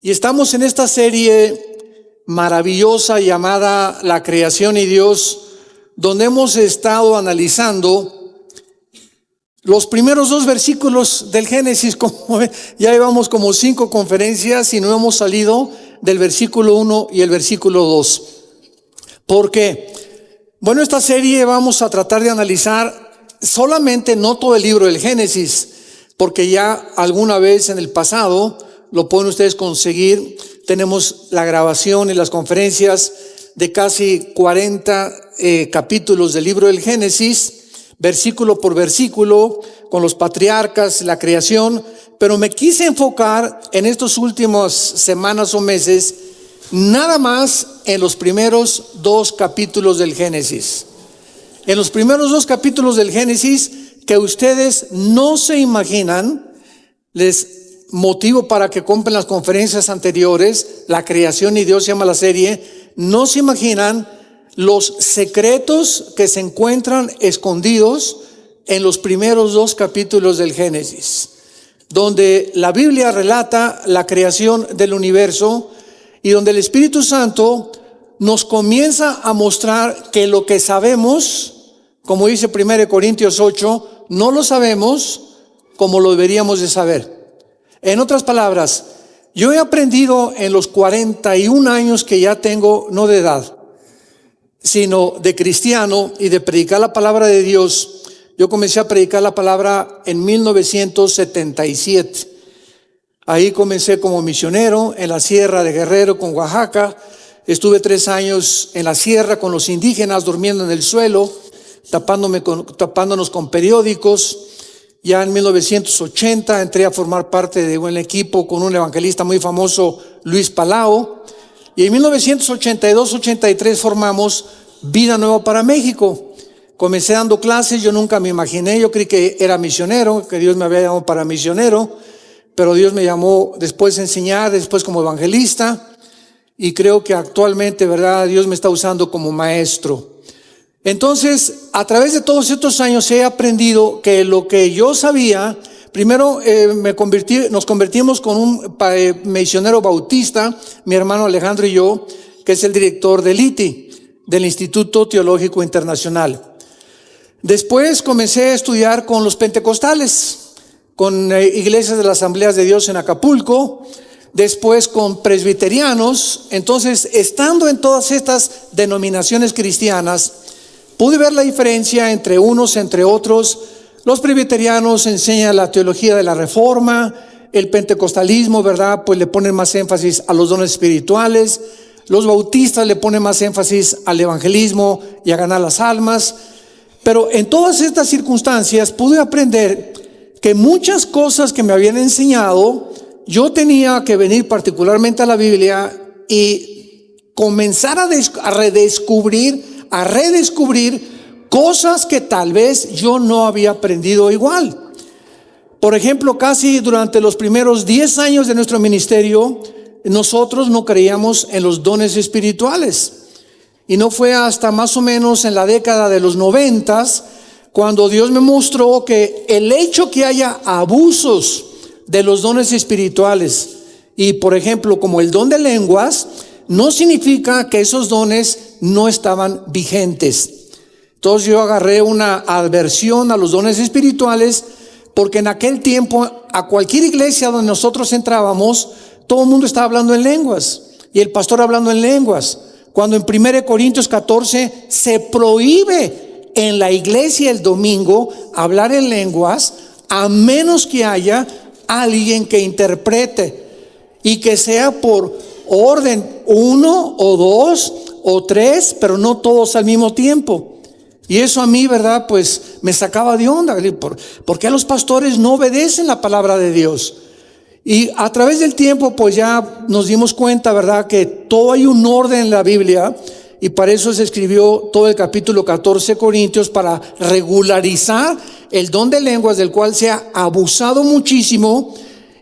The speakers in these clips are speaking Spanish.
Y estamos en esta serie maravillosa llamada La Creación y Dios, donde hemos estado analizando los primeros 2 versículos del Génesis. Como ya llevamos como 5 conferencias y no hemos salido del versículo 1 y el versículo 2. ¿Por qué? Bueno, esta serie vamos a tratar de analizar solamente no todo el libro del Génesis, porque ya alguna vez en el pasado lo pueden ustedes conseguir. Tenemos la grabación y las conferencias de casi 40 capítulos del libro del Génesis, versículo por versículo, con los patriarcas, la creación. Pero me quise enfocar en estas últimas semanas o meses nada más en los primeros 2 capítulos del Génesis. En los primeros 2 capítulos del Génesis, que ustedes no se imaginan, les motivo para que compren las conferencias anteriores. La Creación y Dios se llama la serie. No se imaginan los secretos que se encuentran escondidos en los primeros 2 capítulos del Génesis, donde la Biblia relata la creación del universo y donde el Espíritu Santo nos comienza a mostrar que lo que sabemos, como dice 1 Corintios 8, no lo sabemos como lo deberíamos de saber. En otras palabras, yo he aprendido en los 41 años que ya tengo, no de edad, sino de cristiano y de predicar la palabra de Dios. Yo comencé a predicar la palabra en 1977. Ahí comencé como misionero en la Sierra de Guerrero con Oaxaca. Estuve 3 años en la sierra con los indígenas, durmiendo en el suelo, tapándonos con periódicos. Ya en 1980 entré a formar parte de un equipo con un evangelista muy famoso, Luis Palao. Y en 1982-83 formamos Vida Nueva para México. Comencé dando clases. Yo nunca me imaginé, yo creí que era misionero, que Dios me había llamado para misionero, pero Dios me llamó después a enseñar, después como evangelista, y creo que actualmente, ¿verdad?, Dios me está usando como maestro. Entonces, a través de todos estos años he aprendido que lo que yo sabía, primero nos convertimos con un misionero bautista, mi hermano Alejandro y yo, que es el director del ITI, del Instituto Teológico Internacional. Después comencé a estudiar con los pentecostales, con iglesias de las Asambleas de Dios en Acapulco, después con presbiterianos. Entonces, estando en todas estas denominaciones cristianas, pude ver la diferencia entre unos, entre otros. Los presbiterianos enseñan la teología de la reforma, el pentecostalismo, ¿verdad?, pues le ponen más énfasis a los dones espirituales. Los bautistas le ponen más énfasis al evangelismo y a ganar las almas. Pero en todas estas circunstancias pude aprender que muchas cosas que me habían enseñado, yo tenía que venir particularmente a la Biblia y comenzar a redescubrir cosas que tal vez yo no había aprendido igual. Por ejemplo, casi durante los primeros 10 años de nuestro ministerio, nosotros no creíamos en los dones espirituales. Y no fue hasta más o menos en la década de los 90 cuando Dios me mostró que el hecho que haya abusos de los dones espirituales, y por ejemplo como el don de lenguas, no significa que esos dones no estaban vigentes. Entonces yo agarré una aversión a los dones espirituales, porque en aquel tiempo a cualquier iglesia donde nosotros entrábamos, todo el mundo estaba hablando en lenguas y el pastor hablando en lenguas, cuando en 1 Corintios 14 se prohíbe en la iglesia el domingo hablar en lenguas, a menos que haya alguien que interprete, y que sea por orden 1 o 2 o 3, pero no todos al mismo tiempo. Y eso a mí, ¿verdad?, pues me sacaba de onda. ¿Por qué los pastores no obedecen la palabra de Dios? Y a través del tiempo pues ya nos dimos cuenta, ¿verdad?, que todo hay un orden en la Biblia, y para eso se escribió todo el capítulo 14 de Corintios, para regularizar el don de lenguas, del cual se ha abusado muchísimo.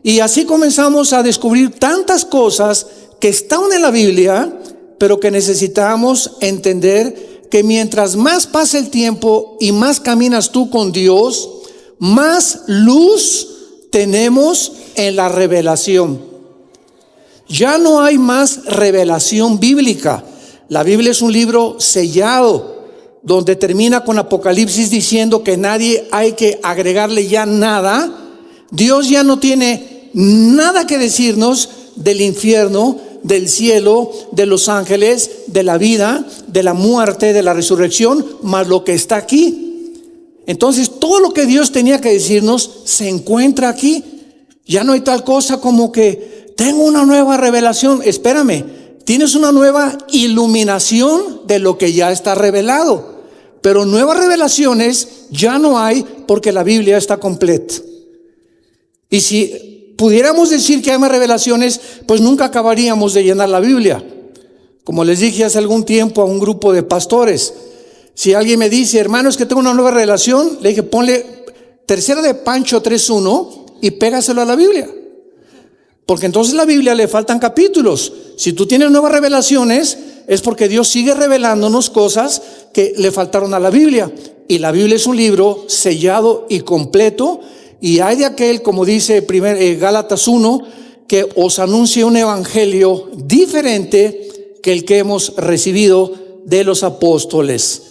Y así comenzamos a descubrir tantas cosas que están en la Biblia, pero que necesitamos entender que mientras más pasa el tiempo y más caminas tú con Dios, más luz tenemos en la revelación. Ya no hay más revelación bíblica. La Biblia es un libro sellado, donde termina con Apocalipsis diciendo que nadie hay que agregarle ya nada. Dios ya no tiene nada que decirnos del infierno, del cielo, de los ángeles, de la vida, de la muerte, de la resurrección, más lo que está aquí. Entonces todo lo que Dios tenía que decirnos se encuentra aquí. Ya no hay tal cosa como que tengo una nueva revelación. Espérame, tienes una nueva iluminación de lo que ya está revelado, pero nuevas revelaciones ya no hay, porque la Biblia está completa. Y si pudiéramos decir que hay más revelaciones, pues nunca acabaríamos de llenar la Biblia. Como les dije hace algún tiempo a un grupo de pastores, si alguien me dice, hermano, es que tengo una nueva revelación, le dije, ponle Tercera de Pancho 3:1 y pégaselo a la Biblia. Porque entonces a la Biblia le faltan capítulos. Si tú tienes nuevas revelaciones, es porque Dios sigue revelándonos cosas que le faltaron a la Biblia. Y la Biblia es un libro sellado y completo. Y hay de aquel, como dice Gálatas 1, que os anuncie un evangelio diferente que el que hemos recibido de los apóstoles,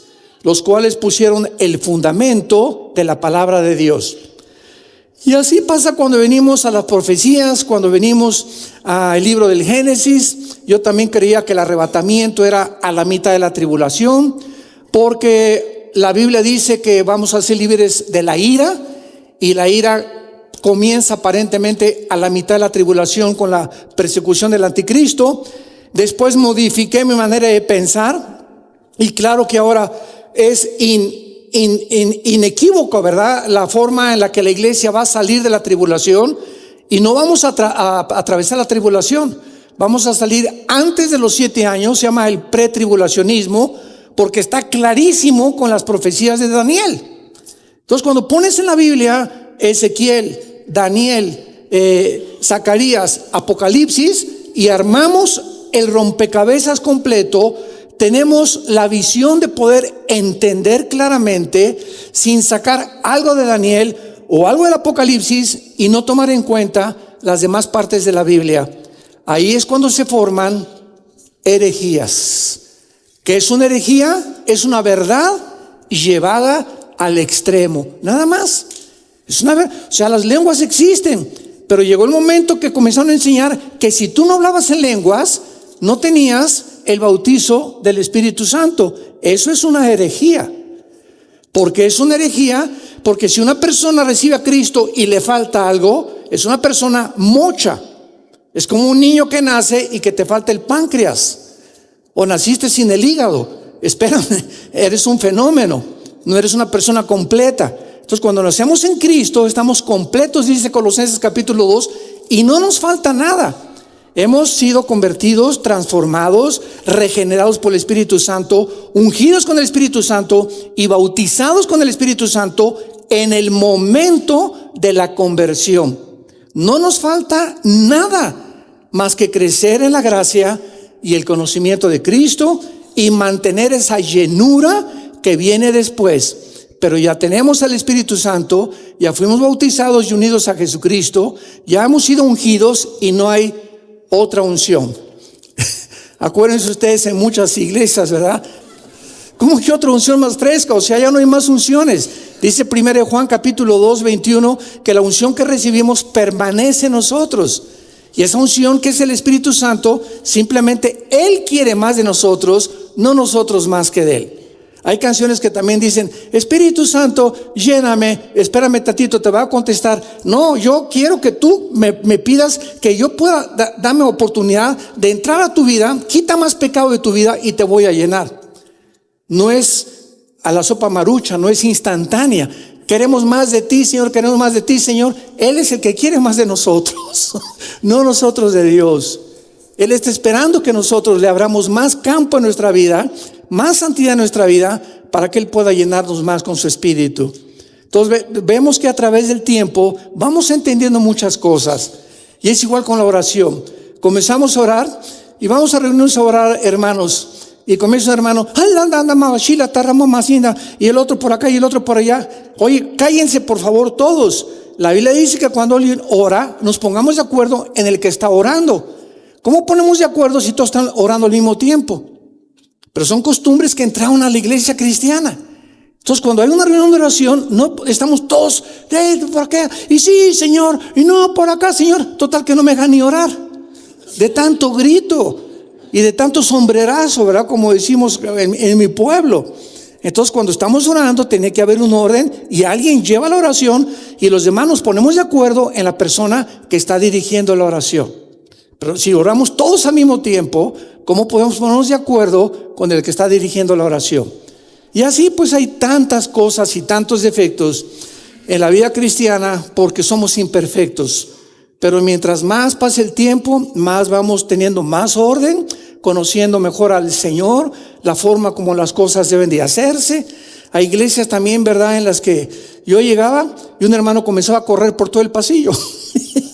los cuales pusieron el fundamento de la palabra de Dios. Y así pasa cuando venimos a las profecías, cuando venimos al libro del Génesis. Yo también creía que el arrebatamiento era a la mitad de la tribulación, porque la Biblia dice que vamos a ser libres de la ira, y la ira comienza aparentemente a la mitad de la tribulación con la persecución del anticristo. Después modifiqué mi manera de pensar, y claro que ahora es inequívoco, ¿verdad?, la forma en la que la iglesia va a salir de la tribulación. Y no vamos a atravesar la tribulación, vamos a salir antes de los 7 años. Se llama el pretribulacionismo, porque está clarísimo con las profecías de Daniel. Entonces, cuando pones en la Biblia Ezequiel, Daniel, Zacarías, Apocalipsis, y armamos el rompecabezas completo, tenemos la visión de poder entender claramente, sin sacar algo de Daniel o algo del Apocalipsis y no tomar en cuenta las demás partes de la Biblia. Ahí es cuando se forman herejías. ¿Qué es una herejía? Es una verdad llevada al extremo, nada más. Es una verdad. O sea, las lenguas existen, pero llegó el momento que comenzaron a enseñar que si tú no hablabas en lenguas, no tenías el bautizo del Espíritu Santo. Eso es una herejía. ¿Por qué es una herejía? Porque si una persona recibe a Cristo y le falta algo, es una persona mocha. Es como un niño que nace y que te falta el páncreas, o naciste sin el hígado. Espérame, eres un fenómeno, no eres una persona completa. Entonces, cuando nacemos en Cristo, estamos completos, dice Colosenses capítulo 2, y no nos falta nada. Hemos sido convertidos, transformados, regenerados por el Espíritu Santo, ungidos con el Espíritu Santo y bautizados con el Espíritu Santo en el momento de la conversión. No nos falta nada más que crecer en la gracia y el conocimiento de Cristo y mantener esa llenura que viene después. Pero ya tenemos al Espíritu Santo, ya fuimos bautizados y unidos a Jesucristo, ya hemos sido ungidos y no hay otra unción. Acuérdense ustedes en muchas iglesias, ¿verdad? ¿Cómo que otra unción más fresca? O sea, ya no hay más unciones. Dice 1 Juan capítulo 2, 21, que la unción que recibimos permanece en nosotros. Y esa unción, que es el Espíritu Santo, simplemente Él quiere más de nosotros, no nosotros más que de Él. Hay canciones que también dicen, Espíritu Santo, lléname, espérame tantito, te va a contestar. No, yo quiero que tú me pidas que yo pueda darme oportunidad de entrar a tu vida, quita más pecado de tu vida y te voy a llenar. No es a la sopa marucha, no es instantánea. Queremos más de ti, Señor, queremos más de ti, Señor. Él es el que quiere más de nosotros, no nosotros de Dios. Él está esperando que nosotros le abramos más campo en nuestra vida, más santidad en nuestra vida, para que Él pueda llenarnos más con su Espíritu. Entonces vemos que a través del tiempo vamos entendiendo muchas cosas. Y es igual con la oración. Comenzamos a orar y vamos a reunirnos a orar, hermanos. Y comienza un hermano, y el otro por acá y el otro por allá. Oye, cállense por favor todos. La Biblia dice que cuando alguien ora, nos pongamos de acuerdo en el que está orando. ¿Cómo ponemos de acuerdo si todos están orando al mismo tiempo? Pero son costumbres que entraron a la iglesia cristiana. Entonces, cuando hay una reunión de oración, no estamos todos, por acá, y sí, Señor, y no, por acá, Señor. Total que no me dejan ni orar. De tanto grito y de tanto sombrerazo, ¿verdad? Como decimos en mi pueblo. Entonces, cuando estamos orando, tiene que haber un orden y alguien lleva la oración y los demás nos ponemos de acuerdo en la persona que está dirigiendo la oración. Pero si oramos todos al mismo tiempo, ¿cómo podemos ponernos de acuerdo con el que está dirigiendo la oración? Y así pues hay tantas cosas y tantos defectos en la vida cristiana porque somos imperfectos. Pero mientras más pase el tiempo, más vamos teniendo más orden, conociendo mejor al Señor, la forma como las cosas deben de hacerse. Hay iglesias también, ¿verdad?, en las que yo llegaba y un hermano comenzaba a correr por todo el pasillo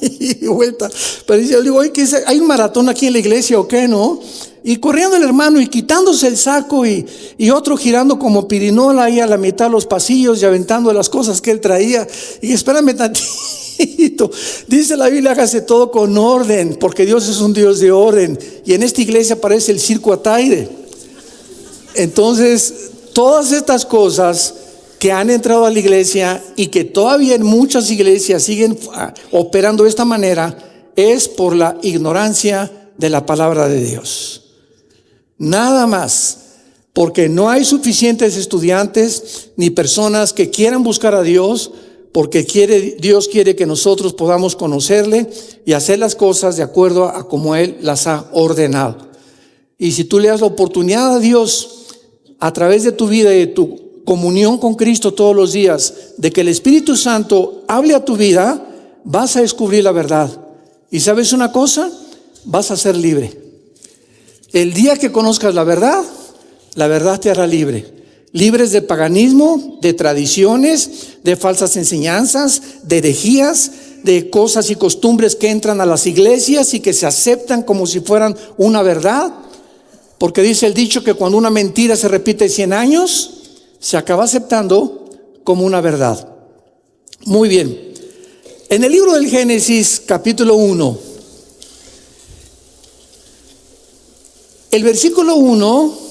y vuelta. Pero yo digo, oye, ¿hay un maratón aquí en la iglesia o qué, no? Y corriendo el hermano y quitándose el saco y otro girando como pirinola ahí a la mitad de los pasillos y aventando las cosas que él traía. Y espérame tantito. Dice la Biblia, hágase todo con orden, porque Dios es un Dios de orden. Y en esta iglesia parece el circo Ataide. Entonces, todas estas cosas que han entrado a la iglesia y que todavía en muchas iglesias siguen operando de esta manera, es por la ignorancia de la palabra de Dios. Nada más, porque no hay suficientes estudiantes ni personas que quieran buscar a Dios, porque Dios quiere que nosotros podamos conocerle y hacer las cosas de acuerdo a como Él las ha ordenado. Y si tú le das la oportunidad a Dios a través de tu vida y de tu comunión con Cristo todos los días, de que el Espíritu Santo hable a tu vida, vas a descubrir la verdad. Y ¿sabes una cosa? Vas a ser libre. El día que conozcas la verdad te hará libre. Libres de paganismo, de tradiciones, de falsas enseñanzas, de herejías, de cosas y costumbres que entran a las iglesias y que se aceptan como si fueran una verdad. Porque dice el dicho que cuando una mentira se repite 100 años, se acaba aceptando como una verdad. Muy bien. En el libro del Génesis, capítulo 1, el versículo 1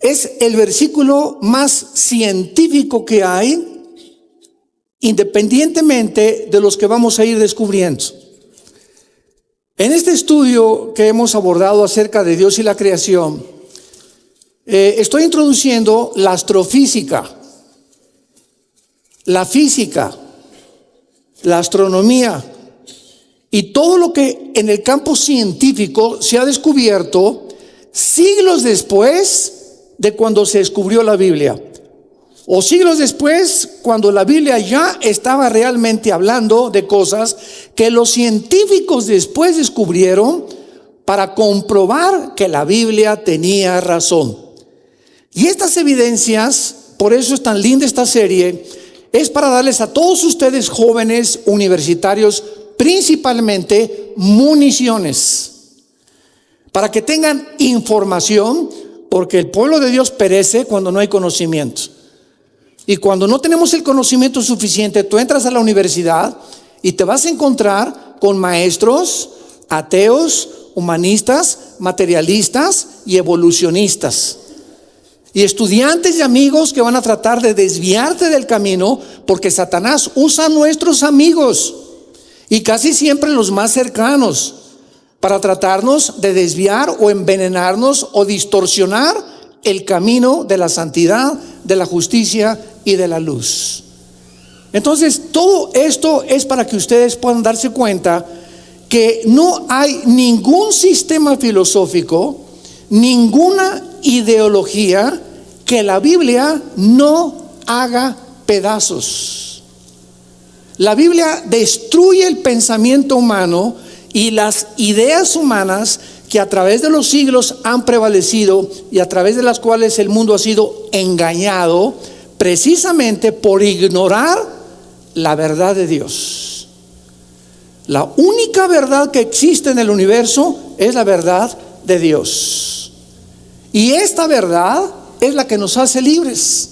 es el versículo más científico que hay, independientemente de los que vamos a ir descubriendo. En este estudio que hemos abordado acerca de Dios y la creación, estoy introduciendo la astrofísica, la física, la astronomía y todo lo que en el campo científico se ha descubierto siglos después de cuando se descubrió la Biblia, o siglos después cuando la Biblia ya estaba realmente hablando de cosas que los científicos después descubrieron para comprobar que la Biblia tenía razón. Y estas evidencias, por eso es tan linda esta serie, es para darles a todos ustedes jóvenes universitarios principalmente municiones, para que tengan información, porque el pueblo de Dios perece cuando no hay conocimiento. Y cuando no tenemos el conocimiento suficiente, tú entras a la universidad y te vas a encontrar con maestros ateos, humanistas, materialistas y evolucionistas. Y estudiantes y amigos que van a tratar de desviarte del camino, porque Satanás usa a nuestros amigos y casi siempre los más cercanos para tratarnos de desviar o envenenarnos o distorsionar el camino de la santidad, de la justicia y de la luz. Entonces, todo esto es para que ustedes puedan darse cuenta que no hay ningún sistema filosófico, ninguna ideología que la Biblia no haga pedazos. La Biblia destruye el pensamiento humano y las ideas humanas que a través de los siglos han prevalecido y a través de las cuales el mundo ha sido engañado precisamente por ignorar la verdad de Dios. La única verdad que existe en el universo es la verdad de Dios. Y esta verdad es la que nos hace libres.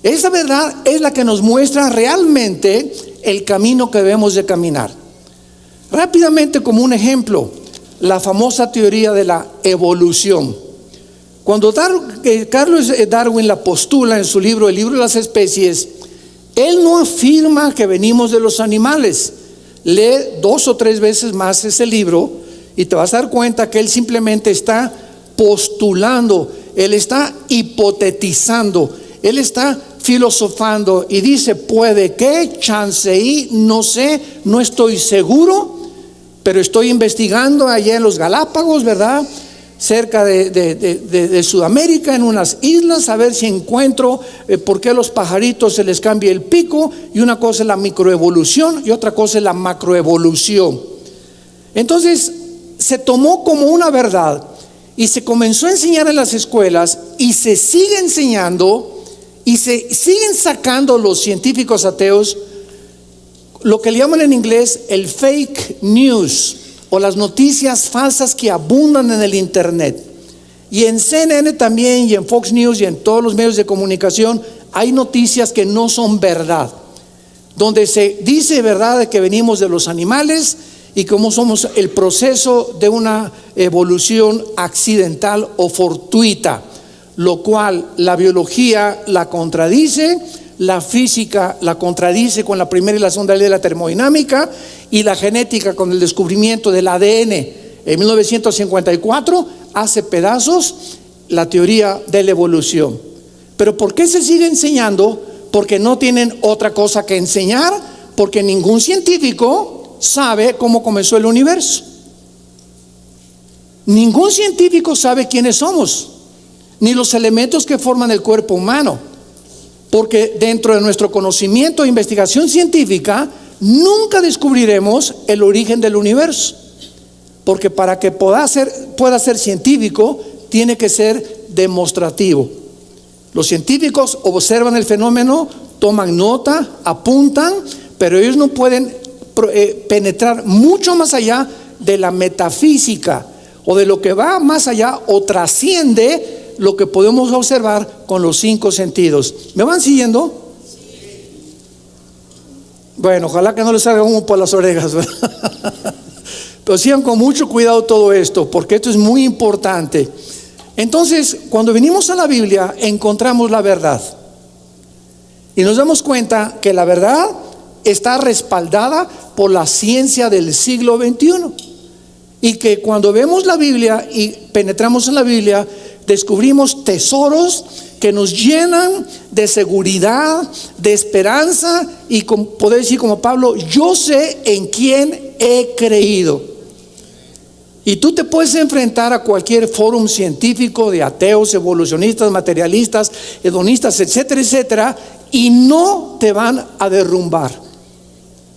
Esta verdad es la que nos muestra realmente el camino que debemos de caminar. Rápidamente, como un ejemplo, la famosa teoría de la evolución. Cuando Carlos Darwin la postula en su libro, el libro de las especies, él no afirma que venimos de los animales. Lee 2 o 3 veces más ese libro y te vas a dar cuenta que él simplemente está postulando, él está hipotetizando, él está filosofando y dice: puede que, chance y, no sé, no estoy seguro, pero estoy investigando allá en los Galápagos, ¿verdad? Cerca de Sudamérica, en unas islas, a ver si encuentro por qué a los pajaritos se les cambia el pico. Y una cosa es la microevolución y otra cosa es la macroevolución. Entonces se tomó como una verdad y se comenzó a enseñar en las escuelas, y se sigue enseñando, y se siguen sacando los científicos ateos lo que le llaman en inglés el fake news, o las noticias falsas que abundan en el internet. Y en CNN también, y en Fox News, y en todos los medios de comunicación, hay noticias que no son verdad, donde se dice, verdad, de que venimos de los animales y cómo somos el proceso de una evolución accidental o fortuita, lo cual la biología la contradice, la física la contradice con la primera y la segunda ley de la termodinámica, y la genética con el descubrimiento del ADN en 1954 hace pedazos la teoría de la evolución. Pero ¿por qué se sigue enseñando? Porque no tienen otra cosa que enseñar, porque ningún científico sabe cómo comenzó el universo. Ningún científico sabe quiénes somos, ni los elementos que forman el cuerpo humano, porque dentro de nuestro conocimiento e investigación científica nunca descubriremos el origen del universo, porque para que pueda ser científico tiene que ser demostrativo. Los científicos observan el fenómeno, toman nota, apuntan, pero ellos no pueden penetrar mucho más allá de la metafísica, o de lo que va más allá o trasciende lo que podemos observar con los 5 sentidos. ¿Me van siguiendo? Bueno, ojalá que no les salga humo por las orejas, ¿verdad? Pero sigan con mucho cuidado todo esto, porque esto es muy importante. Entonces, cuando venimos a la Biblia, encontramos la verdad, y nos damos cuenta que la verdad está respaldada por la ciencia del siglo XXI, y que cuando vemos la Biblia y penetramos en la Biblia, descubrimos tesoros que nos llenan de seguridad, de esperanza, y poder decir como Pablo: yo sé en quién he creído. Y tú te puedes enfrentar a cualquier fórum científico de ateos, evolucionistas, materialistas, hedonistas, etcétera, etcétera, y no te van a derrumbar,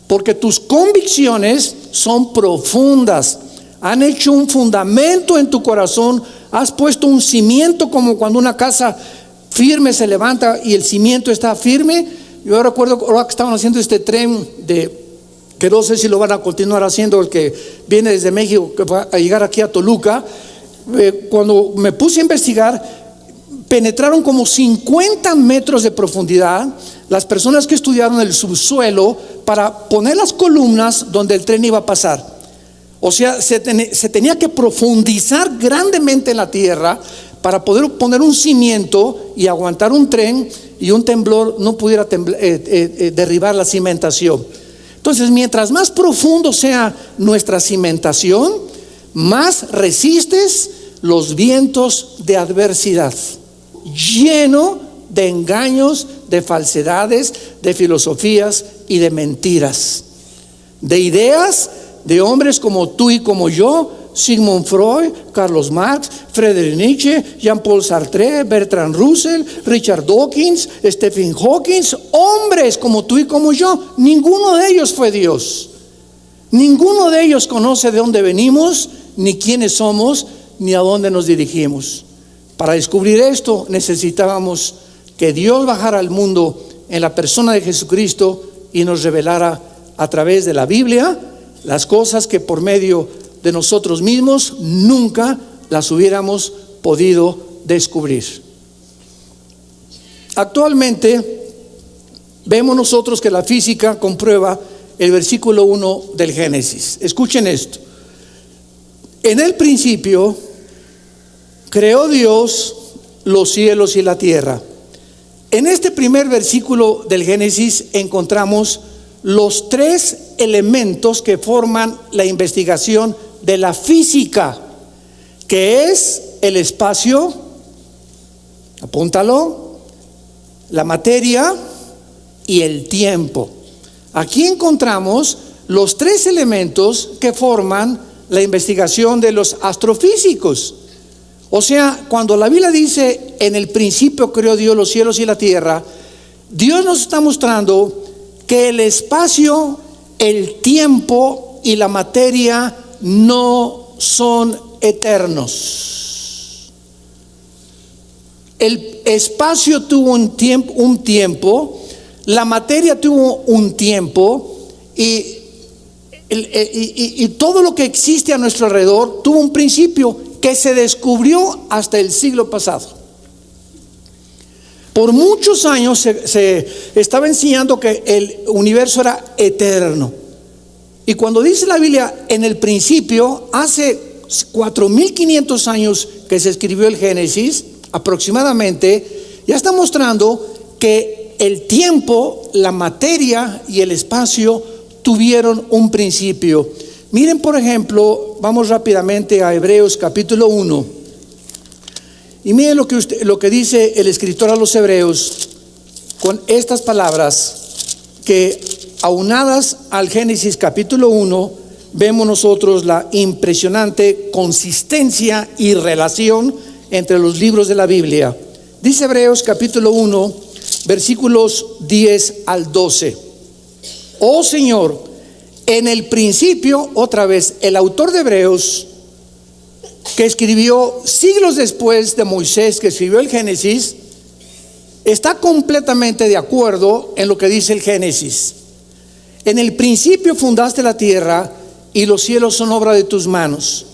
porque tus convicciones son profundas, han hecho un fundamento en tu corazón, has puesto un cimiento, como cuando una casa firme se levanta y el cimiento está firme. Yo recuerdo ahora que estaban haciendo este tren que no sé si lo van a continuar haciendo, el que viene desde México, que va a llegar aquí a Toluca. Cuando me puse a investigar, penetraron como 50 metros de profundidad las personas que estudiaron el subsuelo para poner las columnas donde el tren iba a pasar. O sea, se tenía que profundizar grandemente en la tierra para poder poner un cimiento y aguantar un tren, y un temblor no pudiera derribar la cimentación. Entonces, mientras más profundo sea nuestra cimentación, más resistes los vientos de adversidad, lleno de engaños, de falsedades, de filosofías y de mentiras, de ideas de hombres como tú y como yo: Sigmund Freud, Carlos Marx, Friedrich Nietzsche, Jean-Paul Sartre, Bertrand Russell, Richard Dawkins, Stephen Hawking. Hombres como tú y como yo. Ninguno de ellos fue Dios. Ninguno de ellos conoce de dónde venimos, ni quiénes somos, ni a dónde nos dirigimos. Para descubrir esto necesitábamos que Dios bajara al mundo en la persona de Jesucristo y nos revelara a través de la Biblia las cosas que por medio de nosotros mismos nunca las hubiéramos podido descubrir. Actualmente vemos nosotros que la física comprueba el versículo 1 del Génesis. Escuchen esto: En el principio creó Dios los cielos y la tierra. En este primer versículo del Génesis encontramos los tres elementos que forman la investigación de la física, que es el espacio, apúntalo, la materia y el tiempo. Aquí encontramos los tres elementos que forman la investigación de los astrofísicos. O sea, cuando la Biblia dice en el principio creó Dios los cielos y la tierra, Dios nos está mostrando que el espacio, el tiempo y la materia no son eternos. El espacio tuvo un tiempo, la materia tuvo un tiempo y todo lo que existe a nuestro alrededor tuvo un principio que se descubrió hasta el siglo pasado. Por muchos años se estaba enseñando que el universo era eterno. Y cuando dice la Biblia en el principio, hace 4500 años que se escribió el Génesis, aproximadamente, ya está mostrando que el tiempo, la materia y el espacio tuvieron un principio. Miren, por ejemplo, vamos rápidamente a Hebreos capítulo 1. Y miren lo que dice el escritor a los Hebreos con estas palabras que, aunadas al Génesis capítulo 1, vemos nosotros la impresionante consistencia y relación entre los libros de la Biblia. Dice Hebreos capítulo 1, versículos 10 al 12. Oh Señor, en el principio, otra vez, el autor de Hebreos, que escribió siglos después de Moisés, que escribió el Génesis, está completamente de acuerdo en lo que dice el Génesis. En el principio fundaste la tierra y los cielos son obra de tus manos.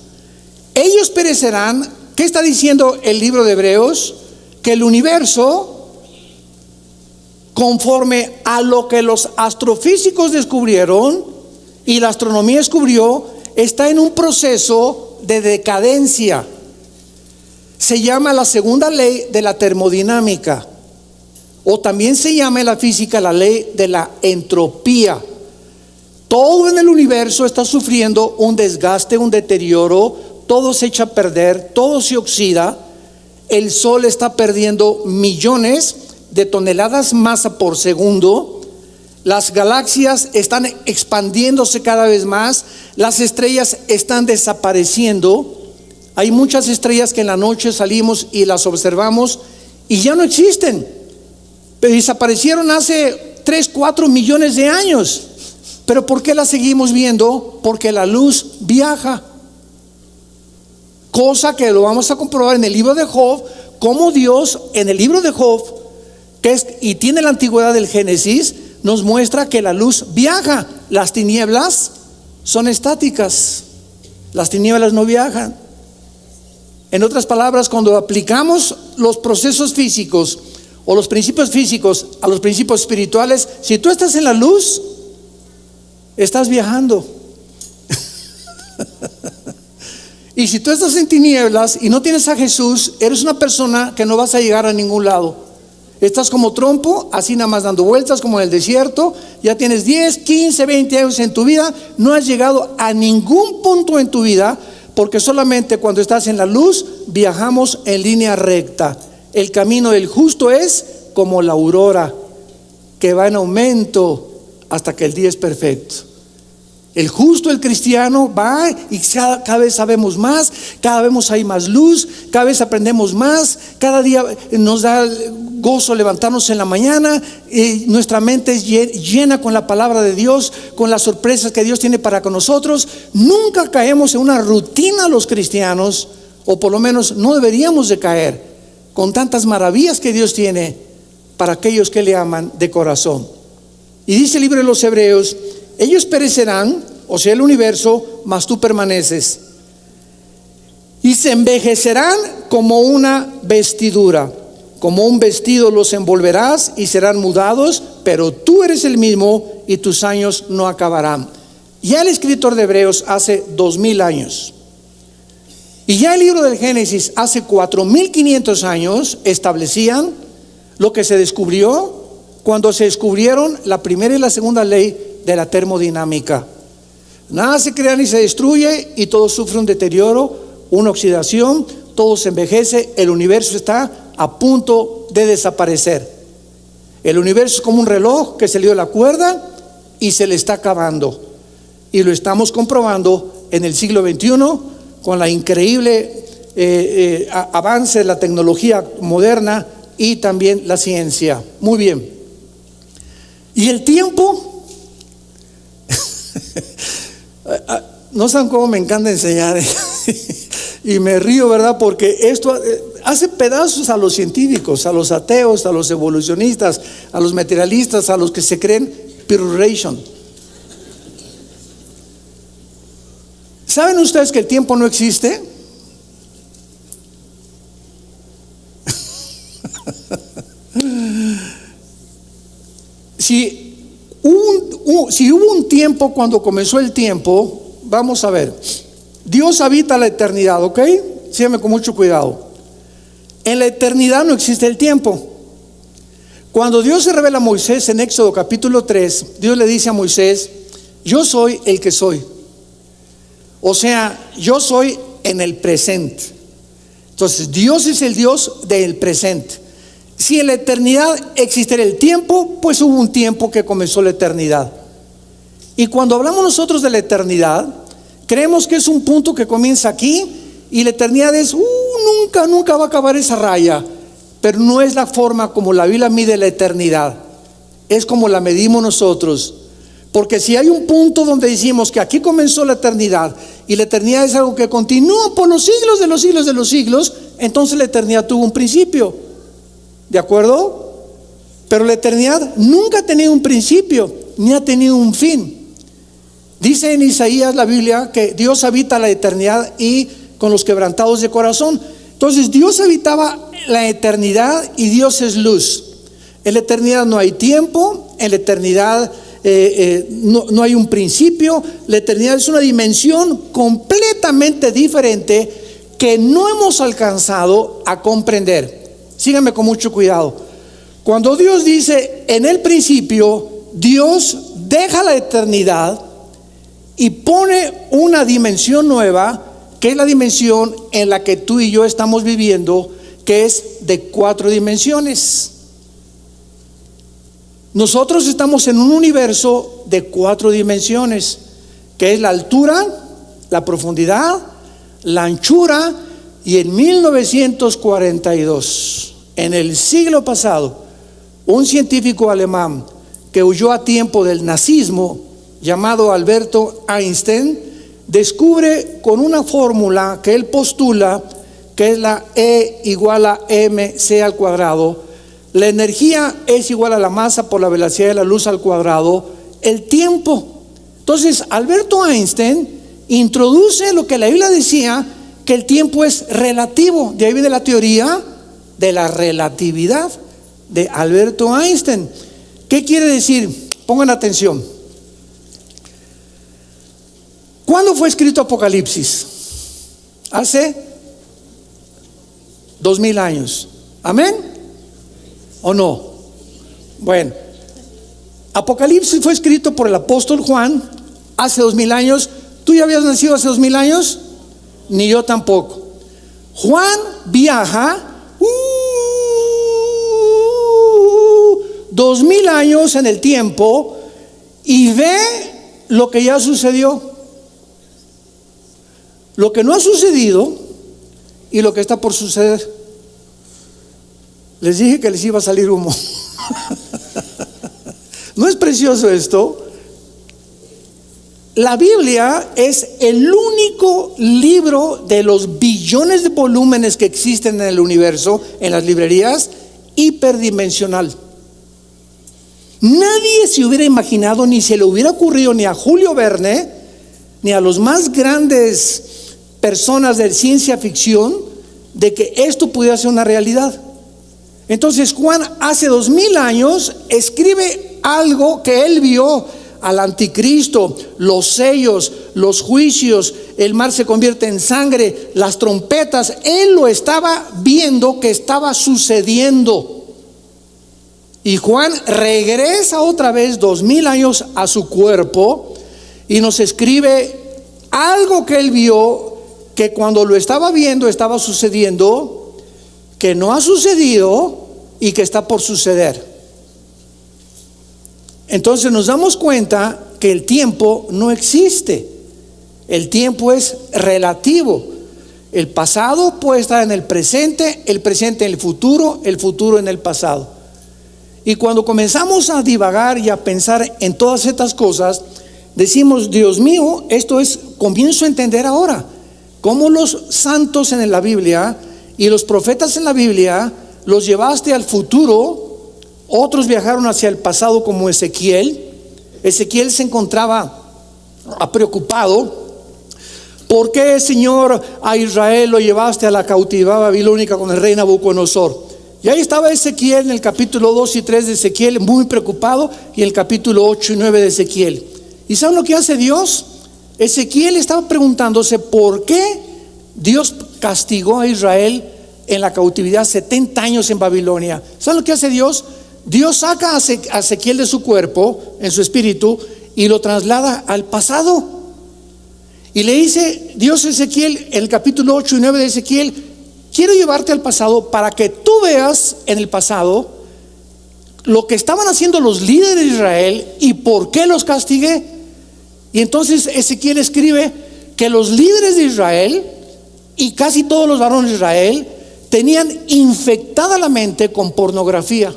Ellos perecerán. ¿Qué está diciendo el libro de Hebreos? Que el universo, conforme a lo que los astrofísicos descubrieron y la astronomía descubrió, está en un proceso de decadencia. Se llama la segunda ley de la termodinámica, o también se llama en la física la ley de la entropía. Todo en el universo está sufriendo un desgaste, un deterioro, todo se echa a perder, todo se oxida. El sol está perdiendo millones de toneladas masa por segundo. Las galaxias están expandiéndose cada vez más. Las estrellas están desapareciendo. Hay muchas estrellas que en la noche salimos y las observamos y ya no existen, pero desaparecieron hace 3, 4 millones de años. ¿Pero por qué las seguimos viendo? Porque la luz viaja. Cosa que lo vamos a comprobar en el libro de Job, como Dios en el libro de Job, y tiene la antigüedad del Génesis, nos muestra que la luz viaja. Las tinieblas son estáticas, las tinieblas no viajan. En otras palabras, cuando aplicamos los procesos físicos o los principios físicos a los principios espirituales, si tú estás en la luz, estás viajando. Y si tú estás en tinieblas y no tienes a Jesús, eres una persona que no vas a llegar a ningún lado. Estás como trompo, así nada más dando vueltas como en el desierto. Ya tienes 10, 15, 20 años en tu vida, no has llegado a ningún punto en tu vida, porque solamente cuando estás en la luz viajamos en línea recta. El camino del justo es como la aurora, que va en aumento hasta que el día es perfecto. El justo, el cristiano, va y cada vez sabemos más, cada vez hay más luz, cada vez aprendemos más, cada día nos da gozo levantarnos en la mañana, y nuestra mente es llena con la palabra de Dios, con las sorpresas que Dios tiene para con nosotros. Nunca caemos en una rutina los cristianos, o por lo menos no deberíamos de caer, con tantas maravillas que Dios tiene para aquellos que le aman de corazón. Y dice el libro de los Hebreos: ellos perecerán, o sea el universo, mas tú permaneces, y se envejecerán como una vestidura, como un vestido los envolverás y serán mudados, pero tú eres el mismo y tus años no acabarán. Ya el escritor de Hebreos hace 2000 años Y ya el libro del Génesis hace 4500 años establecían lo que se descubrió cuando se descubrieron la primera y la segunda ley de la termodinámica. Nada se crea ni se destruye y todo sufre un deterioro, una oxidación, todo se envejece, el universo está a punto de desaparecer. El universo es como un reloj que se le dio la cuerda y se le está acabando. Y lo estamos comprobando en el siglo XXI con la increíble avance de la tecnología moderna y también la ciencia. Muy bien. ¿Y el tiempo? No saben cómo me encanta enseñar. Y me río, ¿verdad? Porque esto hace pedazos a los científicos, a los ateos, a los evolucionistas, a los materialistas, a los que se creen Pirration. ¿Saben ustedes que el tiempo no existe? Si hubo un tiempo cuando comenzó el tiempo, vamos a ver. Dios habita la eternidad, ¿ok? Síganme con mucho cuidado. En la eternidad no existe el tiempo. Cuando Dios se revela a Moisés en Éxodo capítulo 3, Dios le dice a Moisés: yo soy el que soy. O sea, yo soy en el presente. Entonces, Dios es el Dios del presente. Si en la eternidad existiera el tiempo, pues hubo un tiempo que comenzó la eternidad. Y cuando hablamos nosotros de la eternidad, creemos que es un punto que comienza aquí y la eternidad es, nunca va a acabar esa raya. Pero no es la forma como la Biblia mide la eternidad, es como la medimos nosotros. Porque si hay un punto donde decimos que aquí comenzó la eternidad y la eternidad es algo que continúa por los siglos de los siglos de los siglos, entonces la eternidad tuvo un principio. ¿De acuerdo? Pero la eternidad nunca ha tenido un principio ni ha tenido un fin. Dice en Isaías la Biblia que Dios habita la eternidad y con los quebrantados de corazón. Entonces Dios habitaba la eternidad y Dios es luz. En la eternidad no hay tiempo, en la eternidad no hay un principio. La eternidad es una dimensión completamente diferente que no hemos alcanzado a comprender. Síganme con mucho cuidado. Cuando Dios dice en el principio, Dios deja la eternidad y pone una dimensión nueva, que es la dimensión en la que tú y yo estamos viviendo, que es de 4 dimensiones. Nosotros estamos en un universo de 4 dimensiones, que es la altura, la profundidad, la anchura. Y en 1942, en el siglo pasado, un científico alemán que huyó a tiempo del nazismo, llamado Alberto Einstein, descubre con una fórmula que él postula, que es la E igual a mc al cuadrado. La energía es igual a la masa por la velocidad de la luz al cuadrado, el tiempo. Entonces Alberto Einstein introduce lo que la Biblia decía, que el tiempo es relativo. De ahí viene la teoría de la relatividad de Alberto Einstein. ¿Qué quiere decir? Pongan atención. ¿Cuándo fue escrito Apocalipsis? Hace 2000 años. ¿Amén? ¿O no? Bueno, Apocalipsis fue escrito por el apóstol Juan hace 2000 años. ¿Tú ya habías nacido hace 2000 años? Ni yo tampoco. Juan viaja 2000 años en el tiempo y ve lo que ya sucedió, lo que no ha sucedido y lo que está por suceder. Les dije que les iba a salir humo. ¿No es precioso esto? La Biblia es el único libro de los billones de volúmenes que existen en el universo, en las librerías, hiperdimensional. Nadie se hubiera imaginado, ni se le hubiera ocurrido ni a Julio Verne, ni a los más grandes personas de ciencia ficción, de que esto pudiera ser una realidad. Entonces Juan hace 2000 años escribe algo que él vio: al anticristo, los sellos, los juicios, el mar se convierte en sangre, las trompetas. Él lo estaba viendo que estaba sucediendo. Y Juan regresa otra vez 2000 años a su cuerpo y nos escribe algo que él vio, que cuando lo estaba viendo estaba sucediendo, que no ha sucedido y que está por suceder. Entonces nos damos cuenta que el tiempo no existe. El tiempo es relativo. El pasado puede estar en el presente en el futuro en el pasado. Y cuando comenzamos a divagar y a pensar en todas estas cosas, decimos: Dios mío, comienzo a entender ahora cómo los santos en la Biblia y los profetas en la Biblia los llevaste al futuro. Otros viajaron hacia el pasado, como Ezequiel. Ezequiel se encontraba preocupado. ¿Por qué, Señor, a Israel lo llevaste a la cautividad babilónica con el rey Nabucodonosor? Y ahí estaba Ezequiel en el capítulo 2 y 3 de Ezequiel, muy preocupado, y en el capítulo 8 y 9 de Ezequiel. ¿Y saben lo que hace Dios? Ezequiel estaba preguntándose por qué Dios castigó a Israel en la cautividad 70 años en Babilonia. ¿Saben lo que hace Dios? Dios saca a Ezequiel de su cuerpo, en su espíritu, y lo traslada al pasado. Y le dice Dios a Ezequiel, en el capítulo 8 y 9 de Ezequiel: quiero llevarte al pasado para que tú veas en el pasado lo que estaban haciendo los líderes de Israel y por qué los castigué. Y entonces Ezequiel escribe que los líderes de Israel y casi todos los varones de Israel tenían infectada la mente con pornografía.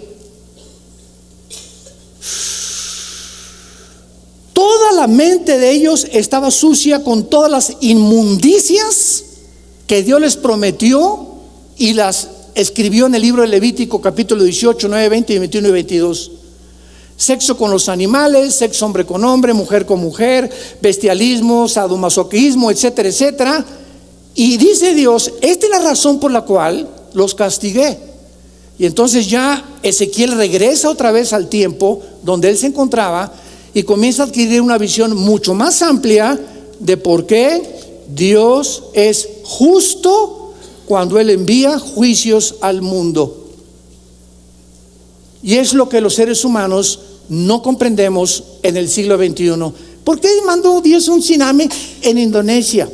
Toda la mente de ellos estaba sucia con todas las inmundicias que Dios les prometió y las escribió en el libro de Levítico, capítulo 18, 9, 20, 21 y 22. Sexo con los animales, sexo hombre con hombre, mujer con mujer, bestialismo, sadomasoquismo, etcétera, etcétera. Y dice Dios: esta es la razón por la cual los castigué. Y entonces ya Ezequiel regresa otra vez al tiempo donde él se encontraba y comienza a adquirir una visión mucho más amplia de por qué Dios es justo cuando Él envía juicios al mundo. Y es lo que los seres humanos no comprendemos en el siglo XXI. ¿Por qué mandó Dios un tsunami en Indonesia?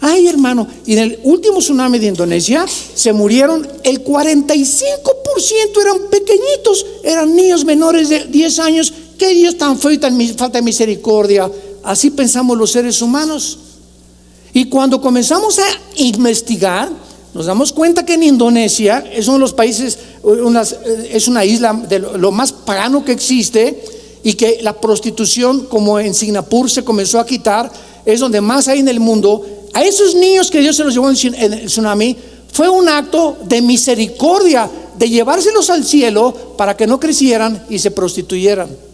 Ay, hermano, y en el último tsunami de Indonesia se murieron el 45%, eran pequeñitos, eran niños menores de 10 años. ¿Qué Dios tan feo y tan falta de misericordia? Así pensamos los seres humanos. Y cuando comenzamos a investigar, nos damos cuenta que en Indonesia es uno de los países, es una isla de lo más pagano que existe, y que la prostitución, como en Singapur se comenzó a quitar, es donde más hay en el mundo. A esos niños que Dios se los llevó en el tsunami, fue un acto de misericordia, de llevárselos al cielo para que no crecieran y se prostituyeran.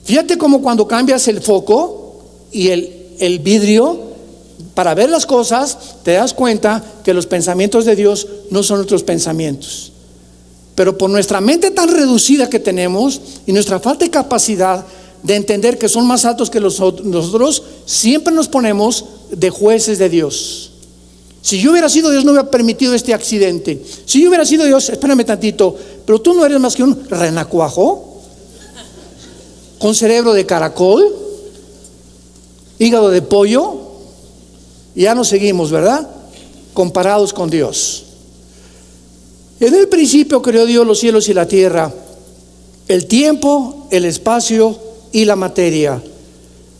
Fíjate cómo cuando cambias el foco y el vidrio para ver las cosas, te das cuenta que los pensamientos de Dios no son nuestros pensamientos. Pero por nuestra mente tan reducida que tenemos y nuestra falta de capacidad de entender que son más altos que nosotros, siempre nos ponemos de jueces de Dios. Si yo hubiera sido Dios, no hubiera permitido este accidente. Si yo hubiera sido Dios, espérame tantito, pero tú no eres más que un renacuajo con cerebro de caracol, hígado de pollo, y ya nos seguimos, ¿verdad? Comparados con Dios. En el principio creó Dios los cielos y la tierra, el tiempo, el espacio y la materia.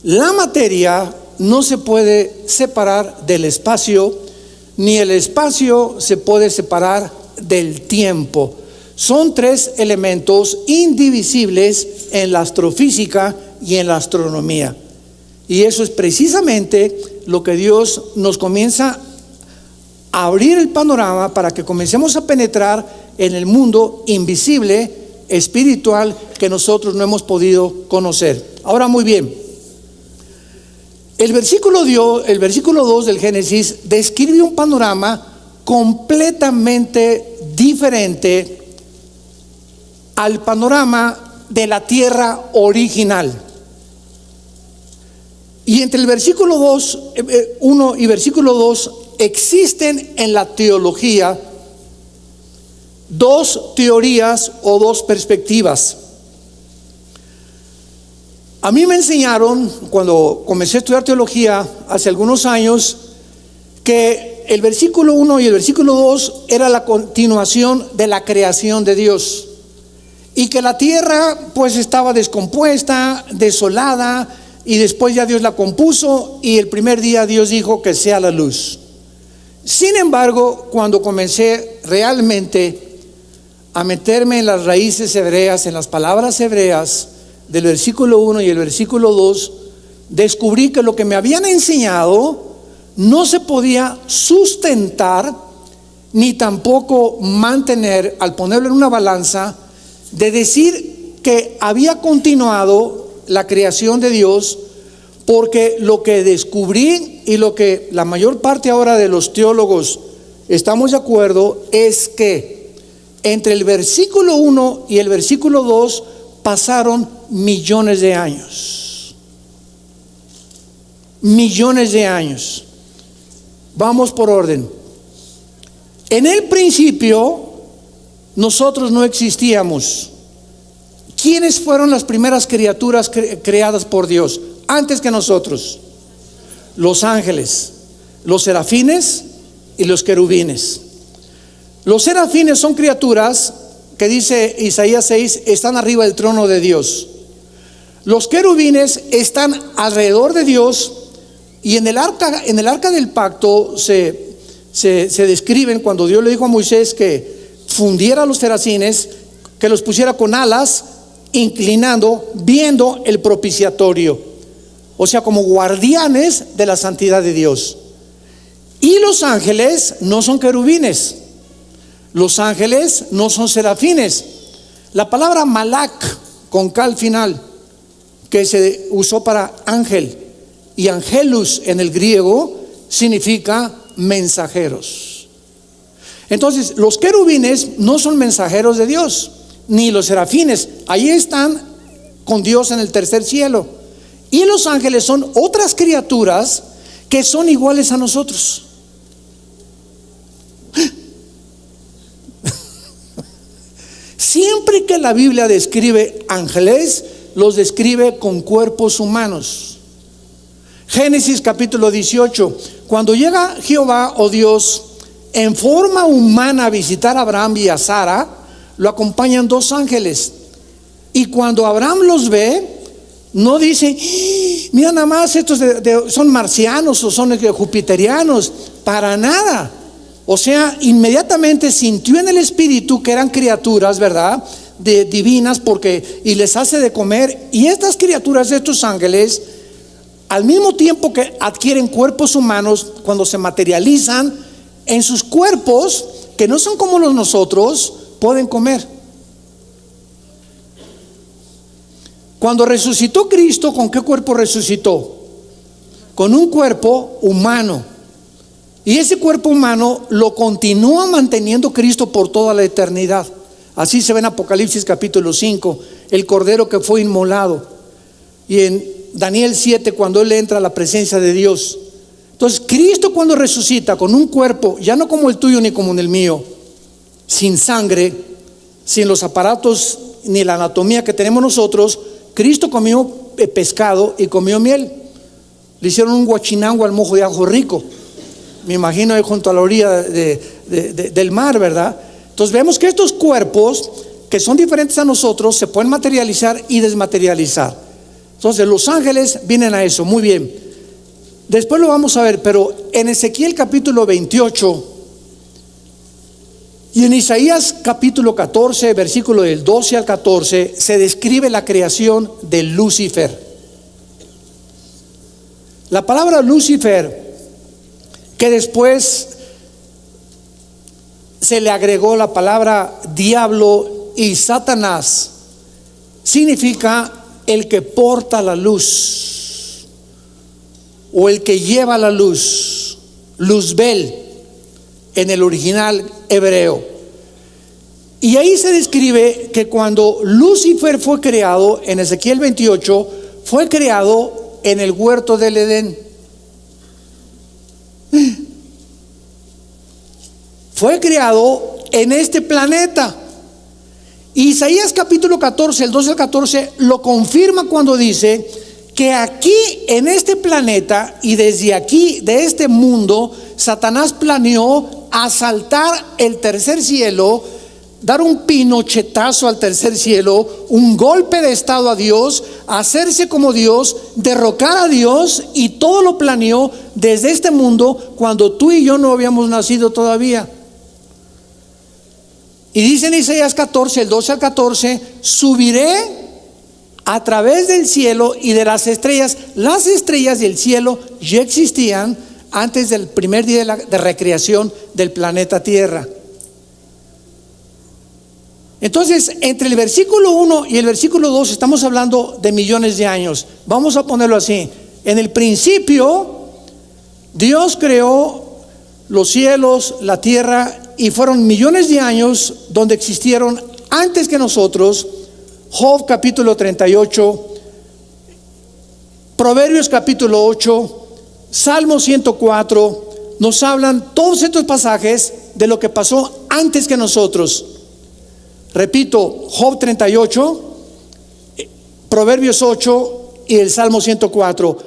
La materia no se puede separar del espacio, ni el espacio se puede separar del tiempo. Son tres elementos indivisibles en la astrofísica y en la astronomía. Y eso es precisamente lo que Dios nos comienza a abrir el panorama para que comencemos a penetrar en el mundo invisible, espiritual, que nosotros no hemos podido conocer. Ahora, muy bien, el versículo 2 del Génesis describe un panorama completamente diferente al panorama de la tierra original. Y entre el versículo 1 y versículo 2 existen en la teología dos teorías o dos perspectivas. A mí me enseñaron, cuando comencé a estudiar teología hace algunos años, que el versículo 1 y el versículo 2 era la continuación de la creación de Dios, y que la tierra pues estaba descompuesta, desolada, y después ya Dios la compuso, y el primer día Dios dijo que sea la luz. Sin embargo, cuando comencé realmente a meterme en las raíces hebreas, en las palabras hebreas del versículo 1 y el versículo 2, descubrí que lo que me habían enseñado no se podía sustentar ni tampoco mantener, al ponerlo en una balanza, de decir que había continuado la creación de Dios, porque lo que descubrí y lo que la mayor parte ahora de los teólogos estamos de acuerdo es que entre el versículo 1 y el versículo 2 pasaron millones de años. Millones de años. Vamos por orden. En el principio nosotros no existíamos. ¿Quiénes fueron las primeras criaturas creadas por Dios antes que nosotros? Los ángeles, los serafines y los querubines. Los serafines son criaturas que, dice Isaías 6, están arriba del trono de Dios. Los querubines están alrededor de Dios, y en el arca del pacto se describen, cuando Dios le dijo a Moisés que fundiera a los serafines, que los pusiera con alas, inclinando, viendo el propiciatorio, o sea, como guardianes de la santidad de Dios. Y los ángeles no son querubines, los ángeles no son serafines. La palabra malak, con K al final, que se usó para ángel, y angelus en el griego significa mensajeros. Entonces, los querubines no son mensajeros de Dios, ni los serafines. Ahí están con Dios en el tercer cielo. Y los ángeles son otras criaturas que son iguales a nosotros. Siempre que la Biblia describe ángeles, los describe con cuerpos humanos. Génesis capítulo 18, cuando llega Jehová o Dios en forma humana a visitar a Abraham y a Sara, lo acompañan dos ángeles. Y cuando Abraham los ve, no dice: mira nada más, estos son marcianos o son jupiterianos. Para nada. O sea, inmediatamente sintió en el espíritu que eran criaturas, ¿verdad?, divinas, y les hace de comer. Y estas criaturas, estos ángeles, al mismo tiempo que adquieren cuerpos humanos, cuando se materializan en sus cuerpos, que no son como los nosotros, pueden comer. Cuando resucitó Cristo, ¿con qué cuerpo resucitó? Con un cuerpo humano. Y ese cuerpo humano lo continúa manteniendo Cristo por toda la eternidad. Así se ve en Apocalipsis capítulo 5, el cordero que fue inmolado. Y en Daniel 7, cuando él entra a la presencia de Dios. Entonces, Cristo, cuando resucita con un cuerpo, ya no como el tuyo ni como el mío, sin sangre, sin los aparatos ni la anatomía que tenemos nosotros, Cristo comió pescado y comió miel. Le hicieron un guachinango al mojo de ajo rico, me imagino, ahí junto a la orilla del mar, ¿verdad? Entonces vemos que estos cuerpos, que son diferentes a nosotros, se pueden materializar y desmaterializar. Entonces los ángeles vienen a eso. Muy bien, después lo vamos a ver, pero en Ezequiel capítulo 28 y en Isaías capítulo 14, versículo del 12 al 14, se describe la creación de Lucifer. La palabra Lucifer, que después se le agregó la palabra diablo y Satanás, significa el que porta la luz o el que lleva la luz, Luzbel en el original hebreo. Y ahí se describe que cuando Lucifer fue creado en Ezequiel 28, fue creado en el huerto del Edén. Fue creado en este planeta. Isaías capítulo 14, el 12 al 14, lo confirma cuando dice que aquí en este planeta y desde aquí, de este mundo, Satanás planeó asaltar el tercer cielo, dar un pinochetazo al tercer cielo, un golpe de estado a Dios, hacerse como Dios, derrocar a Dios, y todo lo planeó desde este mundo cuando tú y yo no habíamos nacido todavía. Y dice en Isaías 14, el 12 al 14, subiré a través del cielo y de las estrellas. Las estrellas del cielo ya existían antes del primer día de recreación del planeta Tierra. Entonces, entre el versículo 1 y el versículo 2 estamos hablando de millones de años. Vamos a ponerlo así. En el principio, Dios creó los cielos, la tierra, y fueron millones de años donde existieron antes que nosotros. Job capítulo 38, Proverbios capítulo 8, Salmo 104, nos hablan todos estos pasajes de lo que pasó antes que nosotros. Repito, Job 38, Proverbios 8 y el Salmo 104.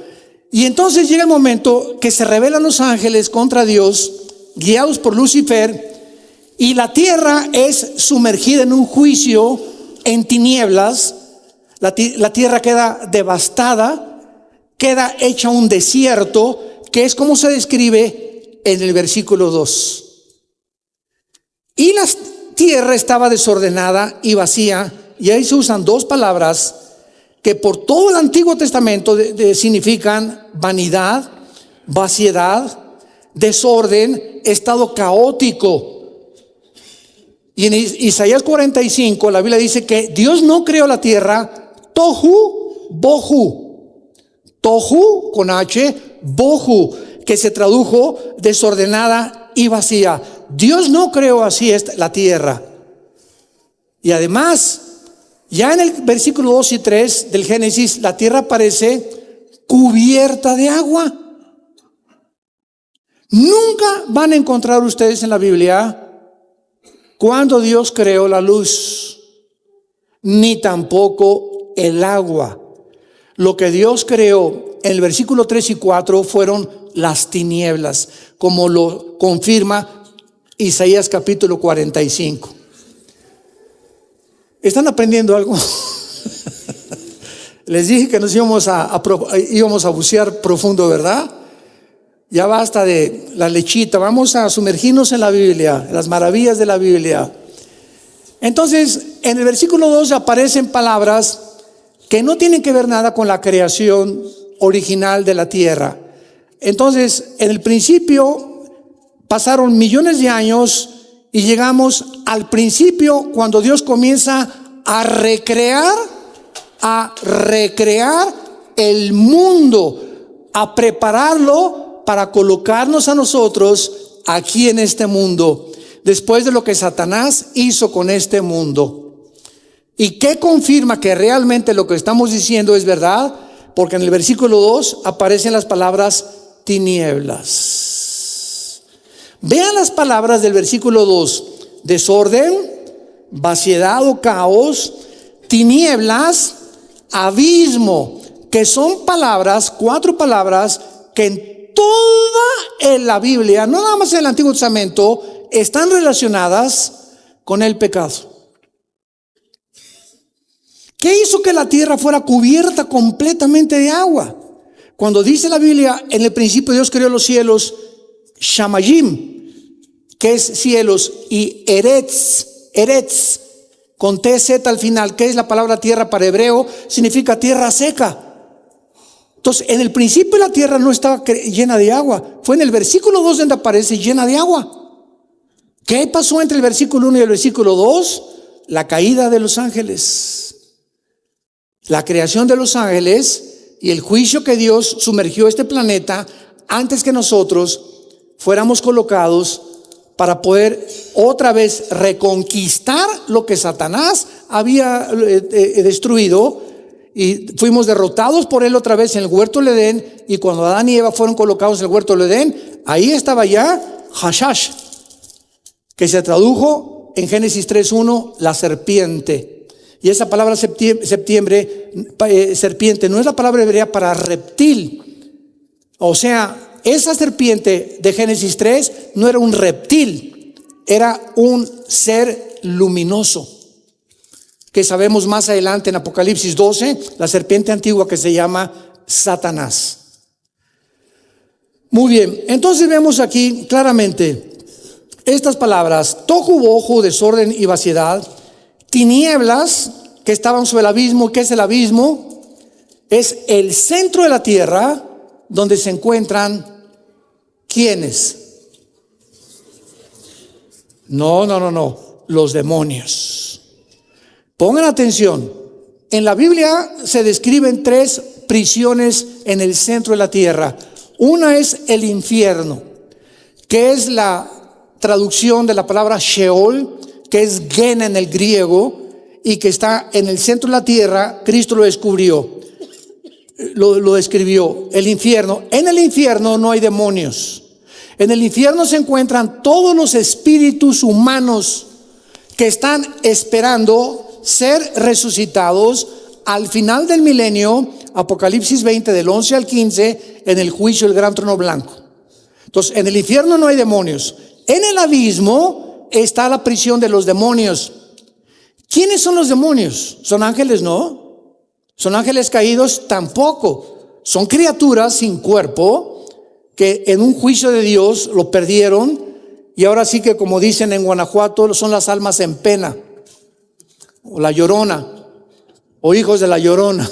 Y entonces llega el momento que se rebelan los ángeles contra Dios, guiados por Lucifer, y la tierra es sumergida en un juicio, en tinieblas. La tierra queda devastada, queda hecha un desierto, que es como se describe en el versículo 2. Y la tierra estaba desordenada y vacía, y ahí se usan dos palabras que por todo el Antiguo Testamento significan vanidad, vaciedad, desorden, estado caótico. Y en Isaías 45 la Biblia dice que Dios no creó la tierra tohu bohu. Tohu con H, bohu, que se tradujo desordenada y vacía. Dios no creó así la tierra. Y además, ya en el versículo 2 y 3 del Génesis, la tierra parece cubierta de agua. Nunca van a encontrar ustedes en la Biblia cuando Dios creó la luz, ni tampoco el agua. Lo que Dios creó en el versículo 3 y 4 fueron las tinieblas, como lo confirma Isaías capítulo 45. ¿Están aprendiendo algo? Les dije que nos íbamos a bucear profundo, ¿verdad? Ya basta de la lechita, vamos a sumergirnos en la Biblia, en las maravillas de la Biblia. Entonces, en el versículo 2 aparecen palabras que no tienen que ver nada con la creación original de la tierra. Entonces, en el principio pasaron millones de años y llegamos al principio cuando Dios comienza a recrear el mundo, a prepararlo para colocarnos a nosotros aquí en este mundo, después de lo que Satanás hizo con este mundo. ¿Y qué confirma que realmente lo que estamos diciendo es verdad? Porque en el versículo 2 aparecen las palabras tinieblas. Vean las palabras del versículo 2: desorden, vaciedad o caos, tinieblas, abismo, que son palabras, 4 palabras que en toda la Biblia, no nada más en el Antiguo Testamento, están relacionadas con el pecado. ¿Qué hizo que la tierra fuera cubierta completamente de agua? Cuando dice la Biblia, en el principio Dios creó los cielos, Shamayim, que es cielos, y Eretz, con TZ al final, que es la palabra tierra para hebreo, significa tierra seca. Entonces, en el principio la tierra no estaba llena de agua. Fue en el versículo 2 donde aparece llena de agua. ¿Qué pasó entre el versículo 1 y el versículo 2? La caída de los ángeles, la creación de los ángeles y el juicio que Dios sumergió este planeta antes que nosotros fuéramos colocados para poder otra vez reconquistar lo que Satanás había destruido y fuimos derrotados por él otra vez en el huerto del Edén. Y cuando Adán y Eva fueron colocados en el huerto del Edén, ahí estaba ya Hashash, que se tradujo en Génesis 3:1, la serpiente. Y esa palabra serpiente no es la palabra hebrea para reptil. O sea, esa serpiente de Génesis 3 no era un reptil, era un ser luminoso, que sabemos más adelante en Apocalipsis 12, la serpiente antigua que se llama Satanás. Muy bien, entonces vemos aquí claramente estas palabras: tohu bohu, desorden y vaciedad, tinieblas que estaban sobre el abismo. ¿Qué es el abismo? Es el centro de la tierra donde se encuentran ¿quiénes? No, los demonios. Pongan atención, en la Biblia se describen 3 prisiones en el centro de la tierra. Una es el infierno, que es la traducción de la palabra Sheol, que es Gena en el griego, y que está en el centro de la tierra. Cristo lo descubrió, lo describió, el infierno. En el infierno no hay demonios. En el infierno se encuentran todos los espíritus humanos que están esperando ser resucitados al final del milenio, Apocalipsis 20 del 11 al 15, en el juicio del gran trono blanco. Entonces, en el infierno no hay demonios. En el abismo está la prisión de los demonios. ¿Quiénes son los demonios? ¿Son ángeles? No. ¿Son ángeles caídos? Tampoco. Son criaturas sin cuerpo que en un juicio de Dios lo perdieron, y ahora sí que, como dicen en Guanajuato, son las almas en pena, o la llorona, o hijos de la llorona.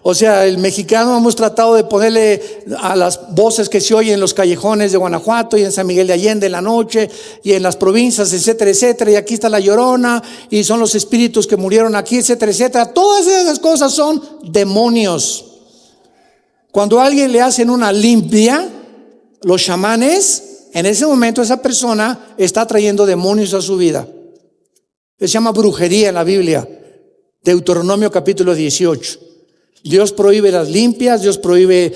O sea, el mexicano hemos tratado de ponerle a las voces que se oyen en los callejones de Guanajuato y en San Miguel de Allende en la noche y en las provincias, etcétera, etcétera. Y aquí está la llorona y son los espíritus que murieron aquí, etcétera, etcétera. Todas esas cosas son demonios. Cuando a alguien le hacen una limpia, los chamanes, en ese momento esa persona está trayendo demonios a su vida. Se llama brujería en la Biblia. Deuteronomio capítulo 18. Dios prohíbe las limpias, Dios prohíbe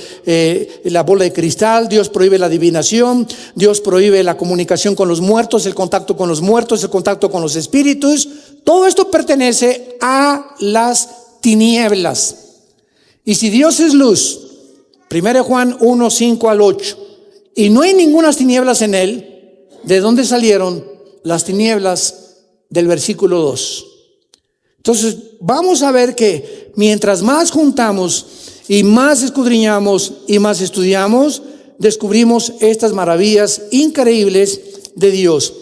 la bola de cristal, Dios prohíbe la adivinación, Dios prohíbe la comunicación con los muertos, el contacto con los muertos, el contacto con los espíritus. Todo esto pertenece a las tinieblas. Y si Dios es luz, 1 Juan 1, 5 al 8, y no hay ninguna tinieblas en él, ¿de dónde salieron las tinieblas del versículo 2? Entonces vamos a ver que mientras más juntamos y más escudriñamos y más estudiamos, descubrimos estas maravillas increíbles de Dios.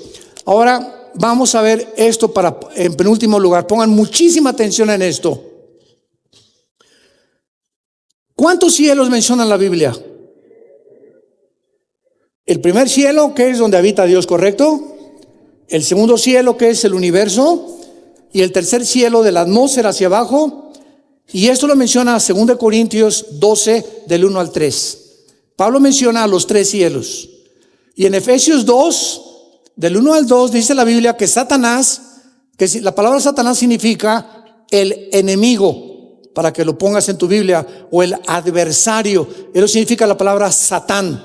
Ahora vamos a ver esto en penúltimo lugar. Pongan muchísima atención en esto. ¿Cuántos cielos menciona la Biblia? El primer cielo, que es donde habita Dios, ¿correcto? El segundo cielo, que es el universo. Y el tercer cielo, de la atmósfera hacia abajo. Y esto lo menciona 2 Corintios 12 del 1 al 3. Pablo menciona a los 3 cielos. Y en Efesios 2 del 1 al 2 dice la Biblia que Satanás, que la palabra Satanás significa el enemigo, para que lo pongas en tu Biblia, o el adversario. Eso significa la palabra Satán.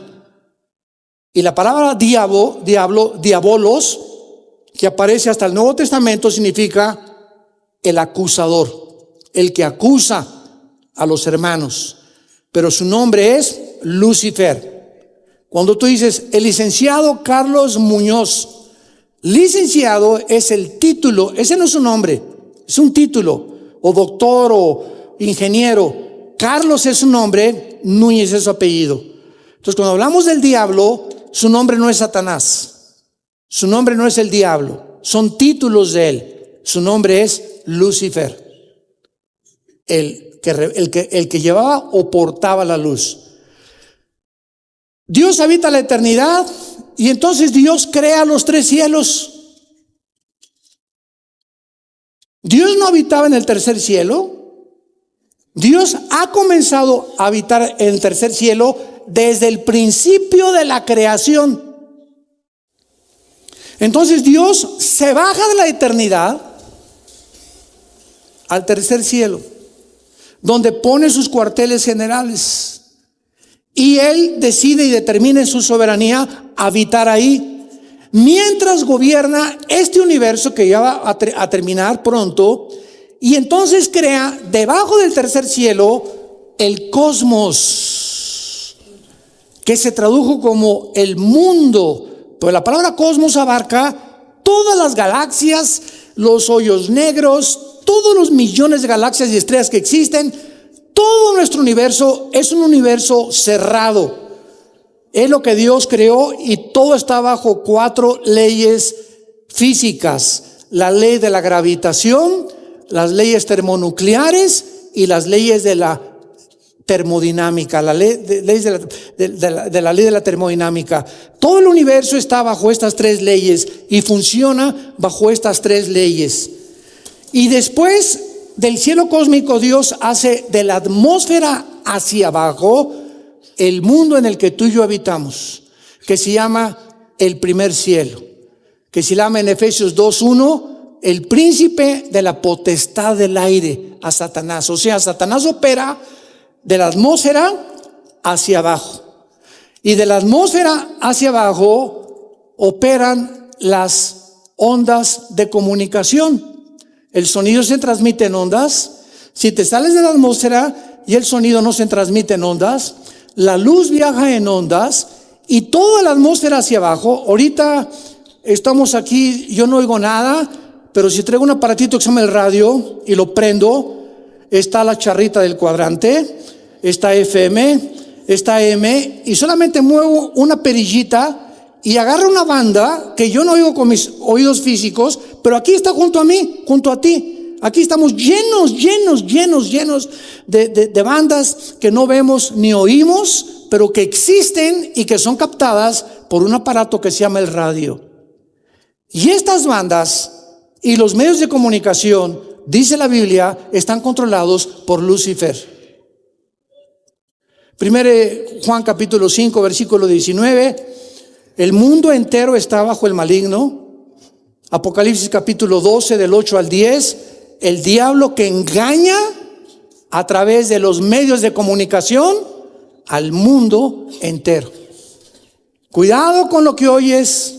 Y la palabra diabolos, que aparece hasta el Nuevo Testamento, significa el acusador, el que acusa a los hermanos. Pero su nombre es Lucifer. Cuando tú dices el licenciado Carlos Muñoz, licenciado es el título, ese no es su nombre, es un título, o doctor o ingeniero. Carlos es su nombre, Núñez es su apellido. Entonces, cuando hablamos del diablo, su nombre no es Satanás. Su nombre no es el diablo, son títulos de él. Su nombre es Lucifer, el que llevaba o portaba la luz. Dios habita la eternidad y entonces Dios crea los 3 cielos. Dios no habitaba en el tercer cielo. Dios ha comenzado a habitar en el tercer cielo desde el principio de la creación. Entonces Dios se baja de la eternidad al tercer cielo. donde pone sus cuarteles generales. Y Él decide y determina en su soberanía habitar ahí, mientras gobierna este universo que ya va a terminar pronto. Y entonces crea debajo del tercer cielo el cosmos, que se tradujo como el mundo. Pues la palabra cosmos abarca todas las galaxias, los hoyos negros, todos los millones de galaxias y estrellas que existen. Todo nuestro universo es un universo cerrado. Es lo que Dios creó y todo está bajo 4 leyes físicas: la ley de la gravitación, las leyes termonucleares y las leyes de la termodinámica, la ley de la ley de la termodinámica. Todo el universo está bajo estas 3 leyes y funciona bajo estas 3 leyes. Y después del cielo cósmico, Dios hace de la atmósfera hacia abajo el mundo en el que tú y yo habitamos, que se llama el primer cielo, que se llama en Efesios 2:1 el príncipe de la potestad del aire, a Satanás. O sea, Satanás opera de la atmósfera hacia abajo, y de la atmósfera hacia abajo operan las ondas de comunicación. El sonido se transmite en ondas. Si te sales de la atmósfera y el sonido no se transmite en ondas, la luz viaja en ondas y toda la atmósfera hacia abajo. Ahorita estamos aquí, yo no oigo nada, pero si traigo un aparatito que se llama el radio y lo prendo, está la charrita del cuadrante, está FM, está AM, y solamente muevo una perillita y agarro una banda que yo no oigo con mis oídos físicos, pero aquí está junto a mí, junto a ti. Aquí estamos llenos de bandas que no vemos ni oímos, pero que existen y que son captadas por un aparato que se llama el radio. Y estas bandas y los medios de comunicación, dice la Biblia, están controlados por Lucifer. Primero Juan capítulo 5 versículo 19, el mundo entero está bajo el maligno. Apocalipsis capítulo 12 del 8 al 10, el diablo que engaña a través de los medios de comunicación al mundo entero. Cuidado con lo que oyes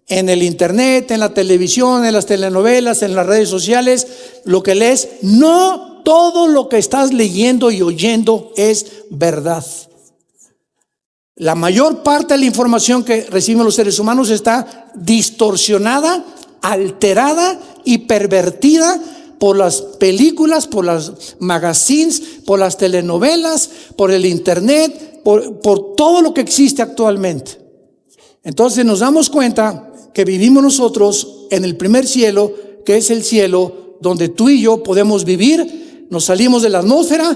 en el internet, en la televisión, en las telenovelas, en las redes sociales, lo que lees. No todo lo que estás leyendo y oyendo es verdad. La mayor parte de la información que reciben los seres humanos está distorsionada, alterada y pervertida por las películas, por las magazines, por las telenovelas, por el internet, por todo lo que existe actualmente. Entonces nos damos cuenta que vivimos nosotros en el primer cielo, que es el cielo donde tú y yo podemos vivir. Nos salimos de la atmósfera,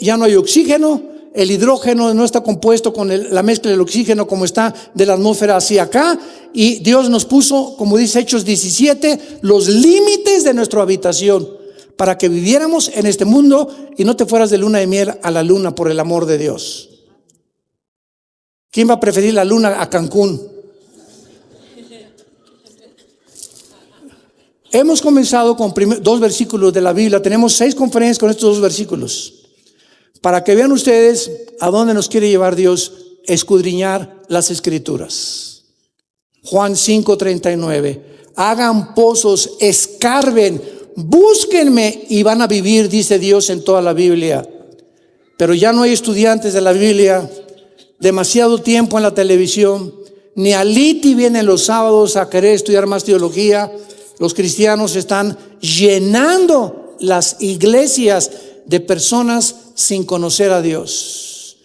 ya no hay oxígeno, el hidrógeno no está compuesto con la mezcla del oxígeno como está de la atmósfera hacia acá, y Dios nos puso, como dice Hechos 17, los límites de nuestra habitación para que viviéramos en este mundo y no te fueras de luna de miel a la luna, por el amor de Dios. ¿Quién va a preferir la luna a Cancún? Hemos comenzado con 2 versículos de la Biblia. Tenemos 6 conferencias con estos 2 versículos, para que vean ustedes a dónde nos quiere llevar Dios, escudriñar las Escrituras. Juan 5:39, hagan pozos, escarben, búsquenme y van a vivir, dice Dios en toda la Biblia. Pero ya no hay estudiantes de la Biblia, demasiado tiempo en la televisión, ni Aliti vienen los sábados a querer estudiar más teología. Los cristianos están llenando las iglesias de personas sin conocer a Dios,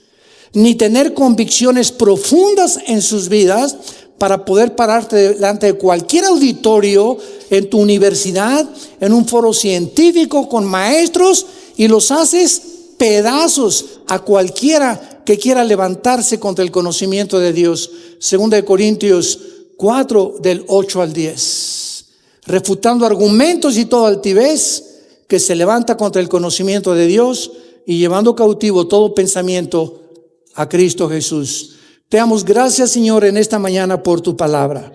ni tener convicciones profundas en sus vidas para poder pararte delante de cualquier auditorio, en tu universidad, en un foro científico con maestros, y los haces pedazos a cualquiera que quiera levantarse contra el conocimiento de Dios. 2 Corintios 4 del 8 al 10, refutando argumentos y toda altivez que se levanta contra el conocimiento de Dios, y llevando cautivo todo pensamiento a Cristo Jesús. Te damos gracias, Señor, en esta mañana por tu palabra.